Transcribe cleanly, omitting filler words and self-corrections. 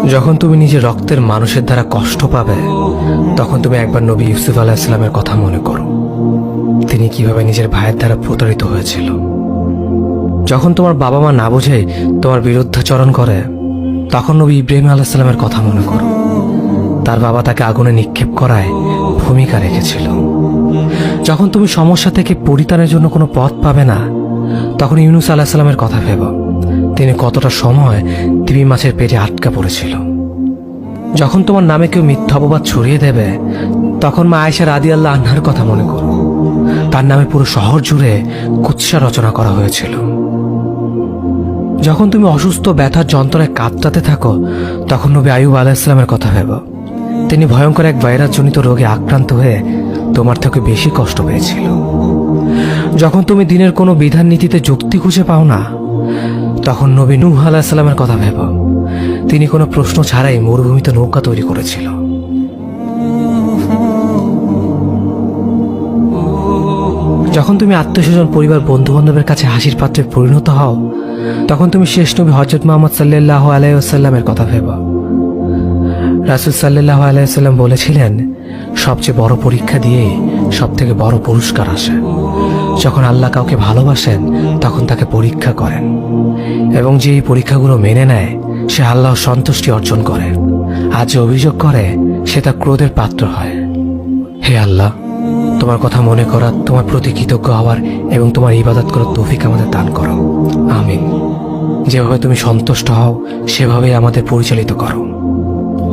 যখন তুমি নিজের রক্তের মানুষের দ্বারা কষ্ট পাবে, তখন তুমি একবার নবী ইউসুফ আলাইহিস সালামের কথা মনে করো। তিনি কিভাবে নিজের ভাইয়ের দ্বারা প্রতারিত হয়েছিল। যখন তোমার বাবা মা না বুঝে তোমার বিরুদ্ধাচরণ করে, তখন নবী ইব্রাহিম আলাইহিস সালামের কথা মনে করো। তার বাবা তাকে আগুনে নিক্ষেপ করায় ভূমিকা রেখেছিল। যখন তুমি সমস্যা থেকে পরিত্রাণের জন্য কোনো পথ পাবে না, তখন ইউনুস আলাইহিস সালামের কথা ভেবো। তিনি কতটা সময় তিমি মাছের পেটে আটকা পড়েছিল। যখন তোমার নামে কেউ মিথ্যা অপবাদ ছড়িয়ে দেবে, তখন মা আয়েশা রাদিয়াল্লাহু আনহার কথা মনে করো। তার নামে পুরো শহর জুড়ে কুৎসা রচনা করা হয়েছিল। যখন তুমি অসুস্থ ব্যথার যন্ত্রণায় কাতরাতে থাকো, তখন নবী আইয়ুব আলাইহিস সালামের কথা ভেবো। তিনি ভয়ঙ্কর এক ভাইরাসজনিত রোগে আক্রান্ত হয়ে তোমার থেকে বেশি কষ্ট পেয়েছিল। যখন তুমি দিনের কোনো বিধান নীতিতে যুক্তি খুঁজে পাও না, তখন নবী নূহ আলাইহিস সালামের কথা ভেবো। তিনি কোনো প্রশ্ন ছাড়াই মরুভূমিতে নৌকা তৈরি করেছিল। যখন তুমি আত্মীয়স্বজন, পরিবার, বন্ধু বান্ধবের কাছে হাসির পাত্রে পরিণত হও, তখন তুমি শেষ নবী হযরত মুহাম্মদ সাল্লাল্লাহু আলাইহি ওয়াসাল্লামের কথা ভেবো। রাসূল সাল্লাল্লাহু আলাইহি ওয়াসাল্লাম বলেছিলেন, সবচেয়ে বড় পরীক্ষা দিয়ে সবথেকে বড় পুরস্কার আসে। যখন আল্লাহ কাউকে ভালোবাসেন, তখন তাকে পরীক্ষা করেন, এবং যে এই পরীক্ষাগুলো মেনে নেয়, সে আল্লাহর সন্তুষ্টি অর্জন করে। আর যে অভিযোগ করে, সে তার ক্রোধের পাত্র হয়। হে আল্লাহ, তোমার কথা মনে করা, তোমার প্রতি কৃতজ্ঞ হওয়ার এবং তোমার ইবাদত করার তৌফিক আমাদের দান করো। আমিন। যেভাবে তুমি সন্তুষ্ট হও, সেভাবেই আমাদের পরিচালিত করো।